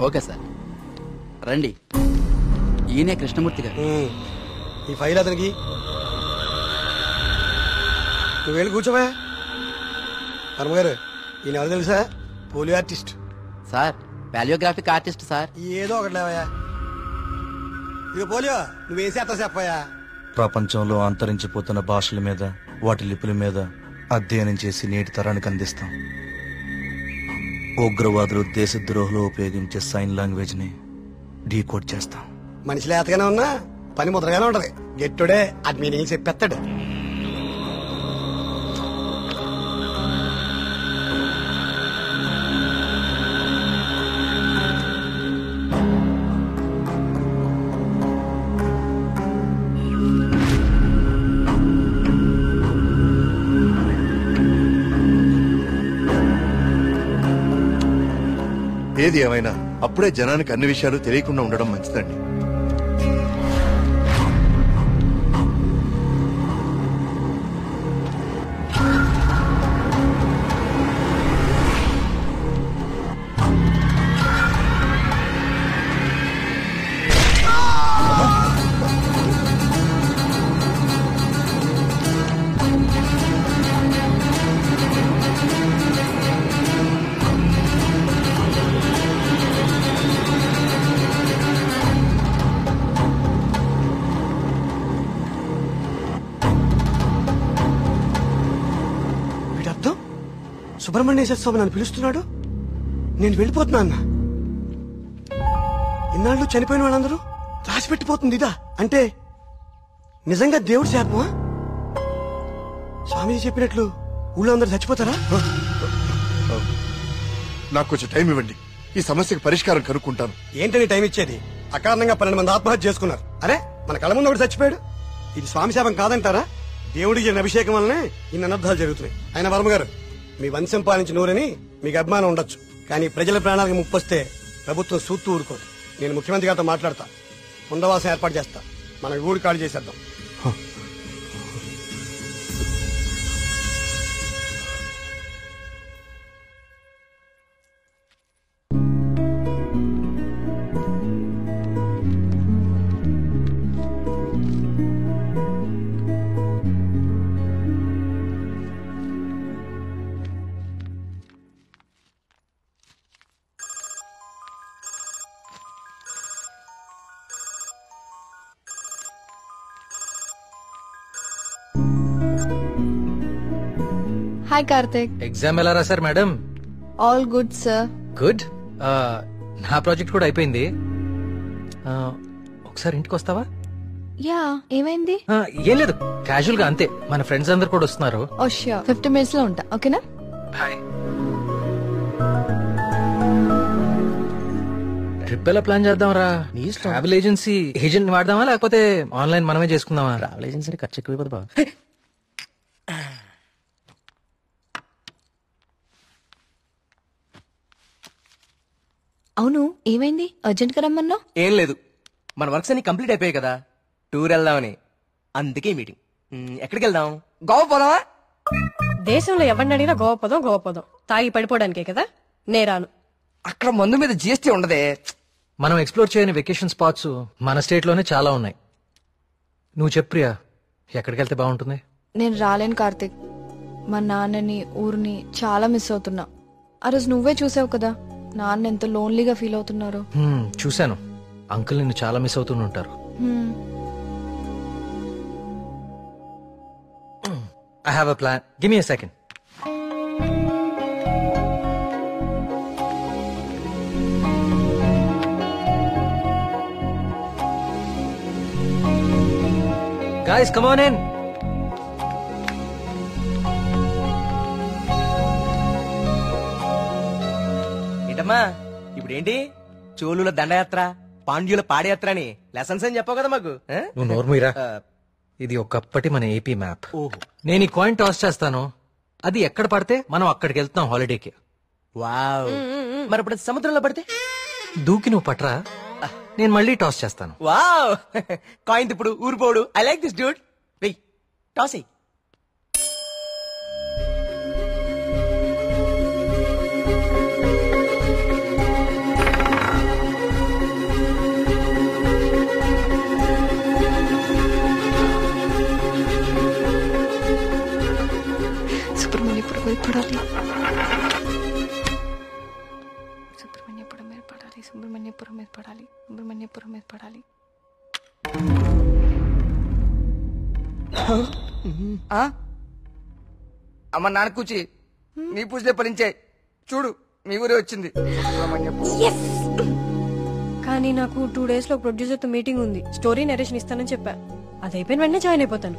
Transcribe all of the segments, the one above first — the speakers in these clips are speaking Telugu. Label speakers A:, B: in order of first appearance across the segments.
A: Okay sir. రండి, ఈయనే కృష్ణమూర్తి గారు.
B: ఈ ఫైల్ అతనికి. నువ్వు వెళ్ళి కూర్చోవా. వర్మగారు, ఈయన ఎవరు తెలుసా? Polio artist
A: sir. Paleographic artist sir.
B: ఏదో ఒకటి లేవయా. ఇక పోలియో నువ్వేం చేస్తా చెప్పయా.
C: ప్రపంచంలో అంతరించిపోతున్న భాషల మీద, వాటి లిపుల మీద అధ్యయనం చేసి నేటి తరానికి అందిస్తాం. ఉగ్రవాదులు, దేశద్రోహులు ఉపయోగించే సైన్ లాంగ్వేజ్ ని డీకోడ్ చేస్తాం.
B: మనిషి లేతగానే ఉన్నా పని ముద్రగానే ఉంటది. గెట్టుడే అది మీనింగ్ చెప్పేస్తాడు.
D: ఏది ఏమైనా అప్పుడే జనానికి అన్ని విషయాలు తెలియకుండా ఉండడం మంచిదండి.
B: సుబ్రహ్మణ్యేశ్వర స్వామి నన్ను పిలుస్తున్నాడు. నేను వెళ్ళిపోతున్నా అన్న. ఇన్నాళ్ళు చనిపోయిన వాళ్ళందరూ రాసి పెట్టిపోతుంది ఇదా అంటే నిజంగా దేవుడి శాపమా? స్వామీజీ చెప్పినట్లు ఊళ్ళో అందరూ చచ్చిపోతారా?
D: నాకు కొంచెం టైం ఇవ్వండి, ఈ సమస్యకు పరిష్కారం కనుక్కుంటాను.
B: ఏంటని టైం ఇచ్చేది? అకారణంగా 12 మంది ఆత్మహత్య చేసుకున్నారు. అరే, మన కళ్ళ ముందు ఒకటి చచ్చిపోయాడు. ఇది స్వామి శాపం కాదంటారా? దేవుడికి జరిగిన అభిషేకం వల్లనే ఇన్ని అనర్థాలు జరుగుతున్నాయి. ఆయన వర్మ గారు, మీ వంశం పాలించి నూరని మీకు అభిమానం ఉండొచ్చు, కానీ ప్రజల ప్రాణాలకు ముప్పొస్తే ప్రభుత్వం సూత్తూ ఊరుకోదు. నేను ముఖ్యమంత్రి గారితో మాట్లాడతా, పునరావాసం ఏర్పాటు చేస్తా. మన ఊరు ఖాళీ చేసేద్దాం.
E: హాయ్ కార్తిక్.
F: ఎగ్జామ్ ఎలా రాశారు madam?
E: All good sir.
F: Good. నా ప్రాజెక్ట్ కూడా అయిపోయింది. ఒకసారి ఇంటికి వస్తావా?
E: యా, ఏమైంది?
F: ఏం లేదు, క్యాజువల్ గా అంతే. మన ఫ్రెండ్స్ అందరు కూడా వస్తున్నారు.
E: ఓ ష్యూర్, 50 minutes లో ఉంటా. ఓకేనా?
F: బాయ్. ట్రిప్ ఎలా ప్లాన్ చేద్దాం రా? ట్రావెల్ ఏజెన్సీ ఏజెంట్ వాడదామా, లేకపోతే ఆన్లైన్ మనమే చేసుకుందామా?
A: ట్రావెల్ ఏజెన్సీ ఖర్చు ఎక్కువ బా.
E: అవును, ఏమైంది? అర్జెంట్ గా రమ్మన్నా?
G: ఏం లేదు, మన వర్క్స్ అన్ని కంప్లీట్ అయిపోయాయి కదా, టూర్ వెళ్దామని. అందుకే మీటింగ్. ఎక్కడికి వెళ్దాం? గోవా పోదామా?
H: దేశంలో ఎవరిని అడిగినా గోవా పోదాం. తాగి పడిపోవడానికే కదా. నేరాను.
G: అక్కడ మందు మీద జిఎస్టీ ఉండదే.
F: మనం ఎక్స్ప్లోర్ చేయని వెకేషన్ స్పాట్స్ మన స్టేట్ లోనే చాలా ఉన్నాయి. నువ్వు చెప్పు ప్రియా, ఎక్కడికి వెళ్తే బాగుంటుంది?
E: నేను రాలేను కార్తిక్. మా నాన్నని, ఊరిని చాలా మిస్ అవుతున్నా. ఆ రోజు నువ్వే చూసావు కదా నాన్న ఎంత లోన్లీగా ఫీల్ అవుతున్నారు.
F: చూశాను. అంకుల్ నిన్ను చాలా మిస్ అవుతుంటారు. I have a plan. Give me a second. Guys, come on in.
G: ఏంటమ్మా ఇప్పుడేంటి? చోళుల దండయాత్ర, పాండ్యుల పాదయాత్ర అని లెసన్స్ అని చెప్పావు కదా మాకు.
F: నువ్వు నోర్మీరా. ఇది ఒకప్పటి మన ఏపీ మ్యాప్. నేను ఈ కాయిన్ టాస్ చేస్తాను, అది ఎక్కడ పడితే మనం అక్కడికి వెళ్తున్నాం హాలిడేకి.
G: వావ్. మరి ఇప్పుడు సముద్రంలో పడితే?
F: దూకి నువ్వు పట్రా, నేను మళ్ళీ టాస్ చేస్తాను.
G: వావ్. కాయిన్ ఇప్పుడు ఊరిపోడు. I like this dude. వెయ్, టాస్ ఎయ్.
E: సుబ్రహ్మణ్యపురం మీద పడాలి, సుబ్రహ్మణ్యపురం మీద పడాలి, సుబ్రహ్మణ్యపురం మీద పడాలి.
I: అమ్మ నాన్న కూచి నీ పూజలే ఫలించే చూడు మీ ఊరే వచ్చింది.
H: కానీ నాకు 2 days లో ప్రొడ్యూసర్ తో మీటింగ్ ఉంది. స్టోరీ నరేషన్ ఇస్తానని చెప్పా. అది అయిపోయిన వెంటనే జాయిన్ అయిపోతాను.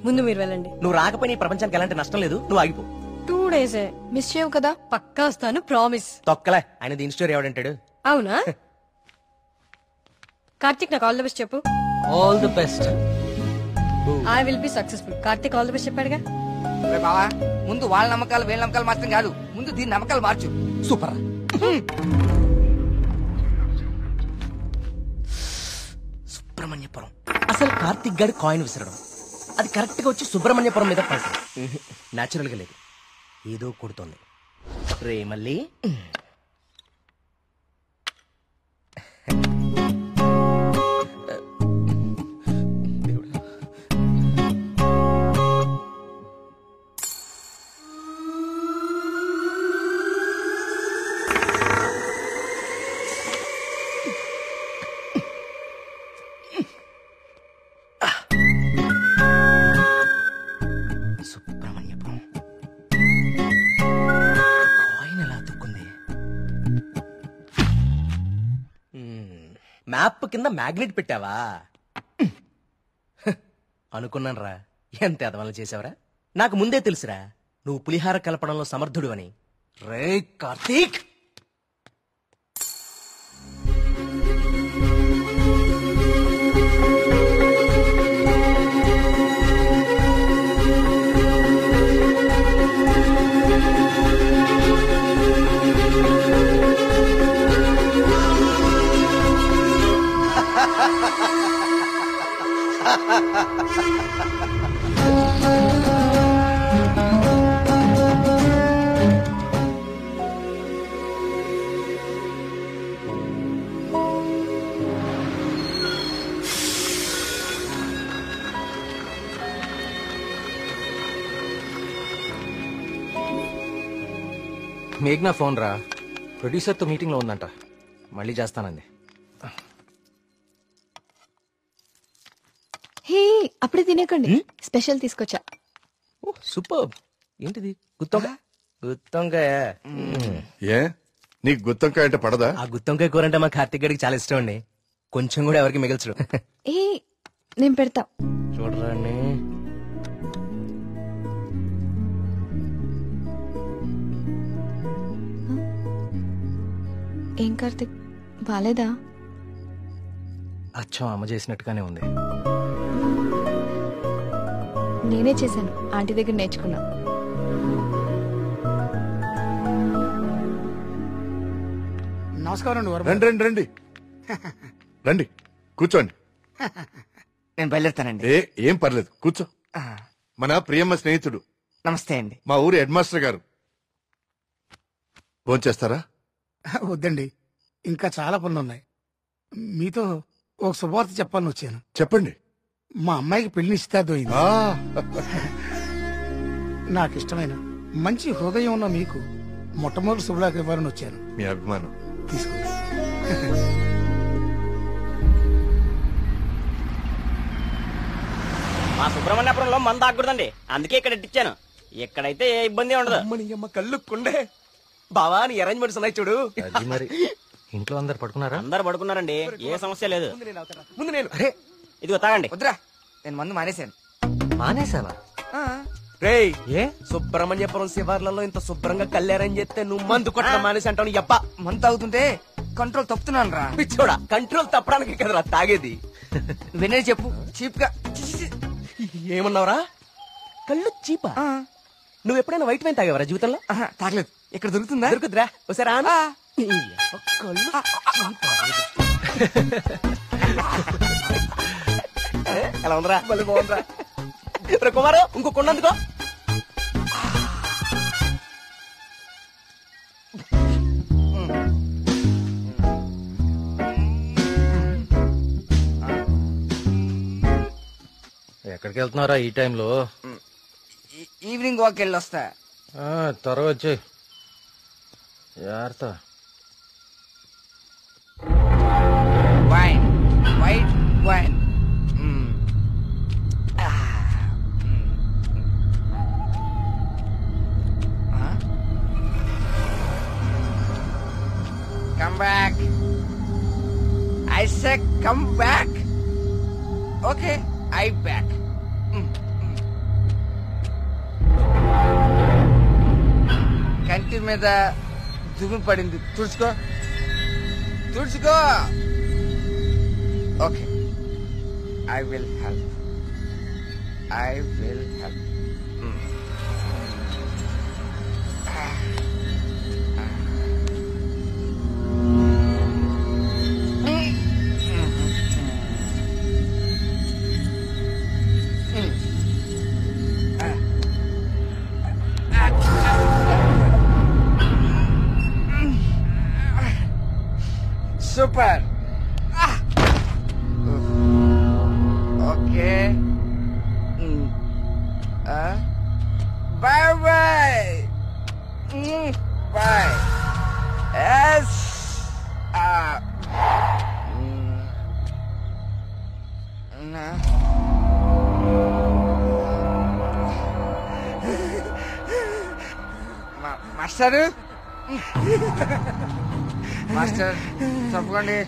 H: ముందు మీరు వెళ్ళండి.
G: నువ్వు రాకపోయినా ఈ ప్రపంచానికి ఎలాంటి నష్టం లేదు, నువ్వు ఆగిపో.
H: 2 days
E: మిస్ చేయవు కదా?
H: పక్కా వస్తాను, ప్రామిస్.
G: తొక్కలే, ఆయన దీని స్టోరీ ఎవడంటాడు?
H: అవునా? కార్తిక్ నాకు ఆల్ ది బెస్ట్ చెప్పు.
F: All the best.
H: I will be successful. Karthik all the best చెప్పాడుగా.
I: బావా ముందు వాళ్ళ నమ్మకాలు వీళ్ళ నమ్మకాలు మాత్రం కాదు, ముందు దీని నమ్మకాలు మార్చు.
G: సూపర్. సుబ్రహ్మణ్యపురం. అసలు కార్తిక్ గారి కాయిన్ విసరడం అది కరెక్ట్ గా వచ్చి సుబ్రహ్మణ్యపురం మీద పడటం నాచురల్ గా లేదు, ఏదో కొడుతోంది. రే మళ్ళీ సుబ్రహ్మణ్యపురం కాయిన్ ఎలా తుక్కుంది? మ్యాప్ కింద మ్యాగ్నెట్ పెట్టావా? అనుకున్నాను రా, ఎంత ఎదవలు చేసావరా. నాకు ముందే తెలుసురా నువ్వు పులిహార కలపడంలో సమర్థుడు అని. రే కార్తీక్,
F: మేఘ్నా ఫోన్ రా, ప్రొడ్యూసర్ తో మీటింగ్ లో ఉందంట, మళ్ళీ చేస్తానంది.
E: హే, అప్పుడే తినేకండి, స్పెషల్ తీసుకొచ్చా.
G: సూపర్. ఏంటిది? గుత్తొంకాయ? గుత్తొంకాయ?
D: ఏ నీకు గుత్తొంకాయ అంటే పడదా?
G: ఆ గుత్తొంకాయ కూర అంటే మా కార్తీక్ గారికి చాలా ఇష్టం అండి, కొంచెం కూడా ఎవరికి మిగల్చడు.
E: ఏ నేను పెడతా,
G: చూడరాని.
E: ఏం కార్తిక్ బాలేదా?
F: అచ్చం అమ్మ చేసినట్టుగానే ఉంది.
E: నేనే చేశాను, ఆంటీ దగ్గర నేర్చుకున్నా.
I: నమస్కారం.
D: రండి రండి రండి రండి కూర్చోండి.
I: నేను బయలుదేరుతానండి.
D: ఏం పర్లేదు కూర్చో. మన ప్రియమ్మ స్నేహితుడు,
I: నమస్తే అండి.
D: మా ఊరి హెడ్ మాస్టర్ గారు. భోంచేస్తారా?
J: వద్దండి, ఇంకా చాలా పనులున్నాయి. మీతో ఒక శుభవార్త చెప్పాలని వచ్చాను.
D: చెప్పండి.
J: మా అమ్మాయికి పెళ్లి నిశ్చితార్థమైంది.
D: ఆ,
J: నాకు ఇష్టమైన మంచి హృదయం ఉన్న మీకు మొట్టమొదటి శుభలాకి ఇవ్వాలని వచ్చాను.
D: మీ అభిమానం
J: తీసుకోండి.
K: మా సుబ్రహ్మణ్యపురంలో మంద ఆగకూడదండి, అందుకే ఇక్కడ ఇట్టించాను. ఇక్కడైతే ఏ ఇబ్బంది ఉండదు.
G: అమ్మ కళ్ళు కుండే. బావా నీ అరేంజ్మెంట్స్ ఉన్నాయి చూడు.
F: అది మరి ఇంట్లో అందరు పడుకున్నారా?
K: అందరు పడుకున్నారండి, ఏ సమస్య లేదు.
G: ముందు నేను. అరే
K: ఇదిగో తాగండి.
I: వద్దురా, నేను మందు మానేశాను.
F: మానేసావా?
G: రేయ్,
F: ఏ
G: సుబ్రహ్మణ్యపురం శివార్లలో ఇంత శుభ్రంగా కళ్యాణం చేస్తే నువ్వు మందు కొట్టడం మానేసి అంటావు. యప్ప,
I: మందు తాగుతుంటే కంట్రోల్ తప్పుతున్నాను రా.
G: పిచ్చోడా, కంట్రోల్ తప్పడానికి కదరా తాగేది.
I: వినే చెప్పు, చీప్ గా.
G: ఏమన్నావురా? కళ్ళు చీపా? నువ్వు ఎప్పుడైనా వైట్ వైన్ తాగేవరా జీవితంలో?
I: తాగలేదు. ఇక్కడ దొరుకుతుందా?
G: దొరుకుతురా, ఒకసారి ఆనా. ఎలా ఉందిరా? మళ్ళీ బాగుందిరా. కుమారు ఇంకో కొండందుకో.
F: ఎక్కడికి వెళ్తున్నారా ఈ టైంలో?
I: ఈవినింగ్ వాక్ వెళ్ళి వస్తా.
F: త్వరగా వచ్చి జాగ్రత్త.
I: Wine white wine. Come back. I said come back. Okay, I back. కంటి మీద దుమ్ము పడింది, తుడుచుకో తుడుచుకో. Okay, I will help. I will help. Super. Okay. Bye bye. Bye. Yes. Master, master తప్పకండి,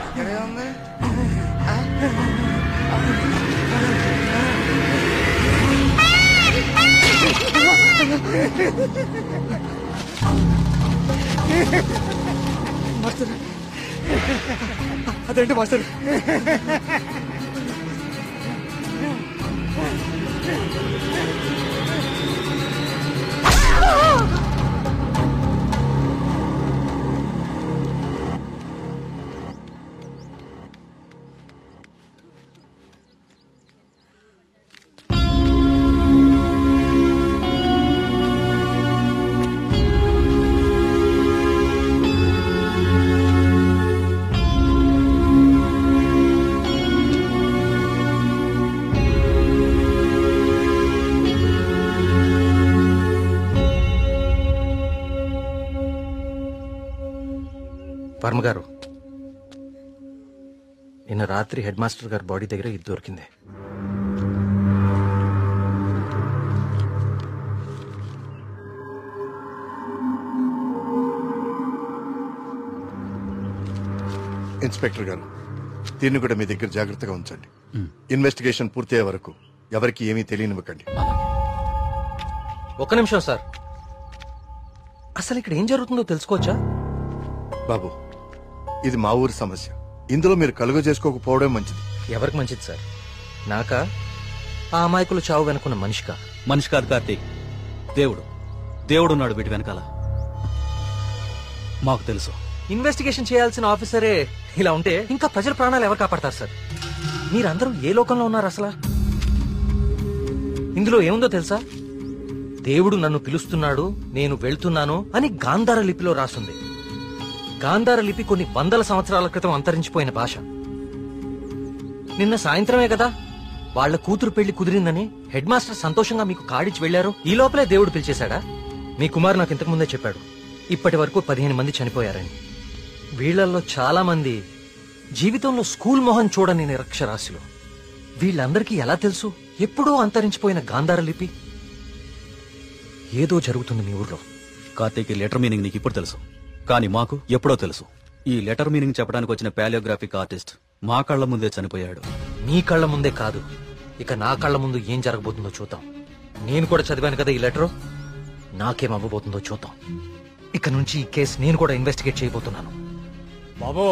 I: ఇక్కడే ఉంది.
B: మాస్టర్, అదేంటి మాస్టర్?
F: వర్మ గారు, నిన్న రాత్రి హెడ్ మాస్టర్ గారి బాడీ దగ్గర ఇది దొరికింది.
D: ఇన్స్పెక్టర్ గారు, దీన్ని కూడా మీ దగ్గర జాగ్రత్తగా ఉంచండి. ఇన్వెస్టిగేషన్ పూర్తయ్యే వరకు ఎవరికి ఏమీ తెలియనివ్వకండి.
F: ఒక్క నిమిషం సార్, అసలు ఇక్కడ ఏం జరుగుతుందో తెలుసుకోవచ్చా?
D: బాబు, ఇది మా ఊరి సమస్య. ఇందులో మీరు కలుగ చేసుకోకపోవడం మంచిది.
F: ఎవరికి మంచిది సార్? నాకా, ఆ అమాయకులు చావు వెనుకున్న మనిషికా?
A: మనిషి కాదు కార్తీక్, దేవుడు. దేవుడున్నాడు వీటి వెనకాల. మాకు తెలుసు.
F: ఇన్వెస్టిగేషన్ చేయాల్సిన ఆఫీసరే ఇలా ఉంటే ఇంకా ప్రజల ప్రాణాలు ఎవరు కాపాడతారు సార్? మీరందరూ ఏ లోకంలో ఉన్నారు అసలు? ఇందులో ఏముందో తెలుసా? దేవుడు నన్ను పిలుస్తున్నాడు, నేను వెళ్తున్నాను అని గాంధార లిపిలో రాస్తుంది. గాంధార లిపి కొన్ని వందల సంవత్సరాల క్రితం అంతరించిపోయిన భాష. నిన్న సాయంత్రమే కదా వాళ్ల కూతురు పెళ్లి కుదిరిందని హెడ్ మాస్టర్ సంతోషంగా మీకు కార్డిచ్చి వెళ్లారు. ఈ లోపలే దేవుడు పిలిచేశాడా? మీ కుమారు నాకు ఇంతకు ముందే చెప్పాడు, ఇప్పటి వరకు 15 మంది చనిపోయారని. వీళ్లలో చాలా మంది జీవితంలో స్కూల్ మొహం చూడని నిరక్షరాస్యులు. వీళ్ళందరికీ ఎలా తెలుసు ఎప్పుడో అంతరించిపోయిన గాంధార లిపి? ఏదో జరుగుతుంది మీ ఊర్లో.
A: కార్తీక్, లెటర్ మీనింగ్ నీకు ఇప్పుడు తెలుసు, కానీ మాకు ఎప్పుడో తెలుసు. ఈ లెటర్ మీనింగ్ చెప్పడానికి వచ్చిన పాలియోగ్రాఫిక్ ఆర్టిస్ట్ మా కళ్ల ముందే చనిపోయాడు.
F: మీ కళ్ల ముందే కాదు, ఇక నా కళ్ల ముందు ఏం జరగబోతుందో చూద్దాం. నేను కూడా చదివాను కదా ఈ లెటర్, నాకేం అవ్వబోతుందో చూద్దాం. ఇక నుంచి ఈ కేసు నేను కూడా ఇన్వెస్టిగేట్ చేయబోతున్నాను.
L: బాబు,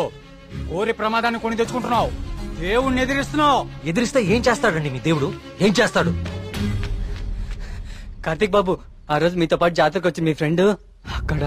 L: కోరి ప్రమాదాన్ని కొని తెచ్చుకుంటున్నావు, దేవుణ్ణి ఎదిరిస్తున్నావు.
F: ఎదిరిస్తే ఏం చేస్తాడండి మీ దేవుడు? ఏం చేస్తాడు?
L: కార్తీక్ బాబు, ఆ రోజు మీతో పాటు జాతరకు వచ్చి మీ ఫ్రెండ్ అక్కడ